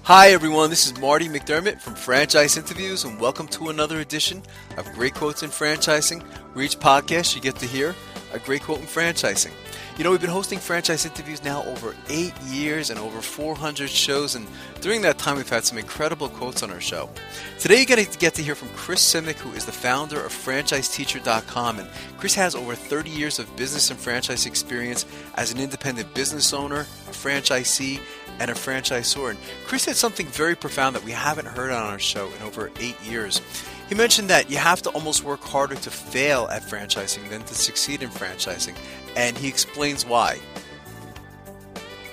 Hi everyone, this is Marty McDermott from Franchise Interviews, and welcome to another edition of Great Quotes in Franchising, where each podcast you get to hear a great quote in franchising. You know, we've been hosting Franchise Interviews now over 8 years and over 400 shows, and during that time we've had some incredible quotes on our show. Today you're going to get to hear from Chris Simnick, who is the founder of FranchiseTeacher.com, and Chris has over 30 years of business and franchise experience as an independent business owner, a franchisee, and a franchisor. And Chris said something very profound that we haven't heard on our show in over 8 years. He mentioned that you have to almost work harder to fail at franchising than to succeed in franchising, and he explains why.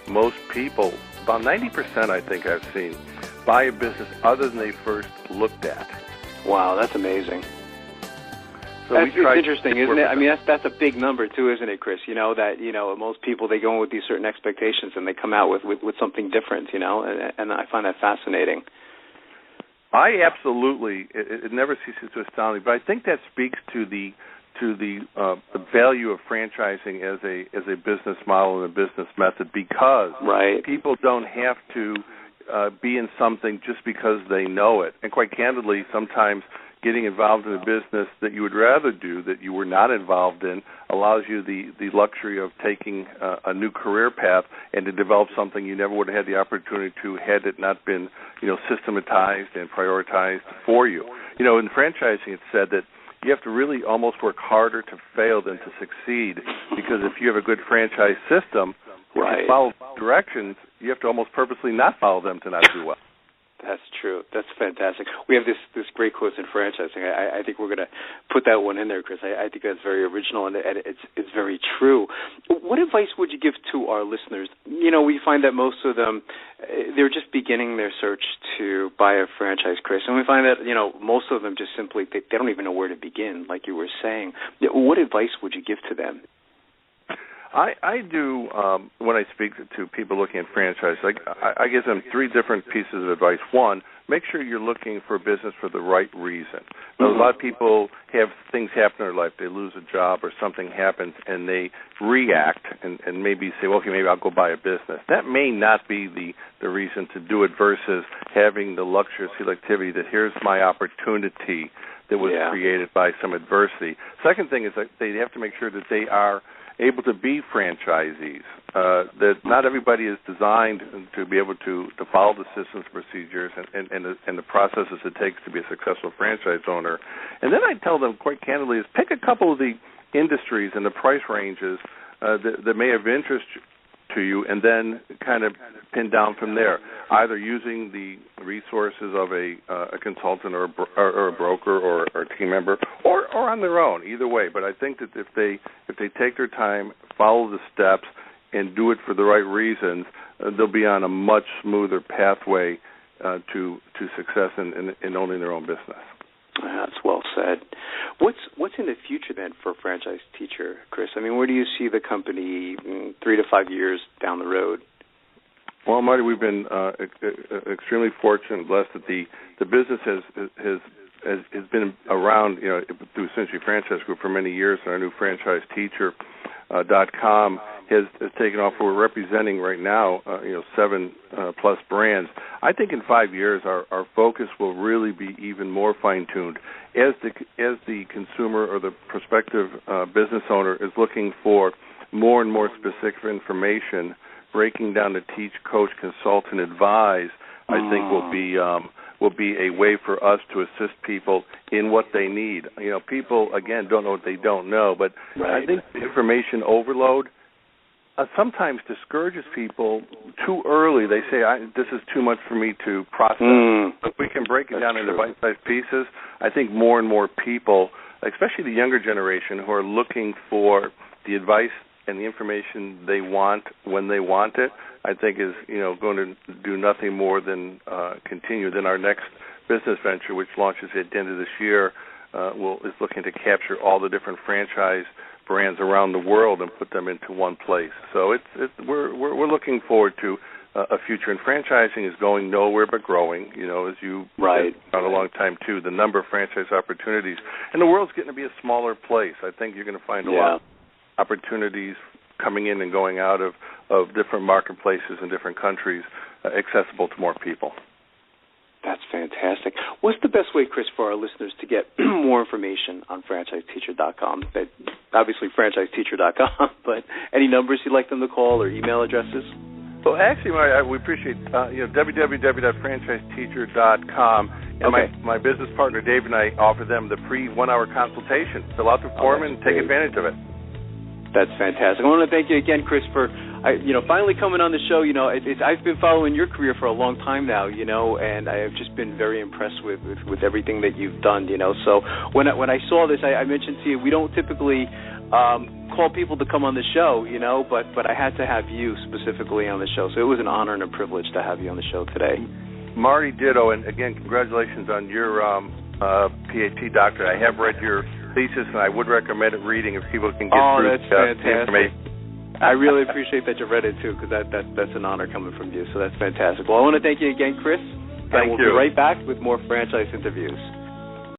Most people, about 90% I think I've seen, buy a business other than they first looked at. Wow, that's amazing. So it's interesting, isn't it? I mean, that's a big number too, isn't it, Chris? You know, that, you know, most people, they go in with these certain expectations and they come out with something different, you know, and I find that fascinating. I absolutely, it never ceases to astound me, but I think that speaks to the value of franchising as a business model and a business method, because people don't have to be in something just because they know it. And quite candidly, sometimes getting involved in a business that you would rather do, that you were not involved in, allows you the luxury of taking a new career path and to develop something you never would have had the opportunity to had it not been, you know, systematized and prioritized for you. You know, in franchising, it's said that you have to really almost work harder to fail than to succeed, because if you have a good franchise system, if you follow directions, you have to almost purposely not follow them to not do well. That's true. That's fantastic. We have this great quote in franchising. I think we're going to put that one in there, Chris. I think that's very original, and it's very true. What advice would you give to our listeners? You know, we find that most of them, they're just beginning their search to buy a franchise, Chris, and we find that, you know, most of them just simply, they don't even know where to begin, like you were saying. What advice would you give to them? I do, when I speak to people looking at franchise, I give them three different pieces of advice. One, make sure you're looking for business for the right reason. Now, a lot of people have things happen in their life. They lose a job or something happens, and they react and maybe say, well, okay, maybe I'll go buy a business. That may not be the reason to do it versus having the luxury of selectivity that here's my opportunity that was created by some adversity. Second thing is that they have to make sure that they are able to be franchisees, that not everybody is designed to be able to follow the systems, procedures, and the processes it takes to be a successful franchise owner. And then I tell them quite candidly is pick a couple of the industries and the price ranges that may have interest to you, and then kind of pin down from there, either using the resources of a consultant or a broker or a team member, or on their own. Either way, but I think that if they take their time, follow the steps, and do it for the right reasons, they'll be on a much smoother pathway to success in owning their own business. That's well said. What's in the future then for Franchise Teacher, Chris? I mean, where do you see the company 3 to 5 years down the road? Well, Marty, we've been extremely fortunate and blessed that the business has been around, you know, through Century Franchise Group for many years, and our new FranchiseTeacher.com has taken off. We're representing right now, 7 plus brands. I think in 5 years, our focus will really be even more fine-tuned as the consumer or the prospective business owner is looking for more and more specific information. Breaking down to teach, coach, consult, and advise, I think will be a way for us to assist people in what they need. You know, people, again, don't know what they don't know, but I think the information overload sometimes discourages people too early. They say, this is too much for me to process. But we can break it down into bite-sized pieces. I think more and more people, especially the younger generation, who are looking for the advice and the information they want when they want it, I think is, you know, going to do nothing more than continue. Then our next business venture, which launches at the end of this year, is looking to capture all the different franchise brands around the world and put them into one place. So we're looking forward to a future. And franchising is going nowhere but growing. You know, as you said for a long time too, the number of franchise opportunities, and the world's getting to be a smaller place. I think you're going to find a lot of opportunities coming in and going out of of different marketplaces in different countries accessible to more people. That's fantastic. What's the best way, Chris, for our listeners to get more information on franchiseteacher.com? Obviously, franchiseteacher.com, but any numbers you'd like them to call or email addresses? Well, actually, we appreciate www.franchiseteacher.com. And my business partner, Dave, and I offer them the free 1-hour consultation. Fill out the form and take advantage of it. That's fantastic. I want to thank you again, Chris, for finally coming on the show. I've been following your career for a long time now, and I have just been very impressed with everything that you've done. So when I saw this, I mentioned to you, we don't typically call people to come on the show, but I had to have you specifically on the show. So it was an honor and a privilege to have you on the show today. Marty, ditto, and again, congratulations on your PhD doctorate. I have read your thesis, and I would recommend it reading if people can get through that's fantastic. The information. I really appreciate that you read it, too, because that's an honor coming from you, so that's fantastic. Well, I want to thank you again, Chris. Thank you. We'll be right back with more franchise interviews.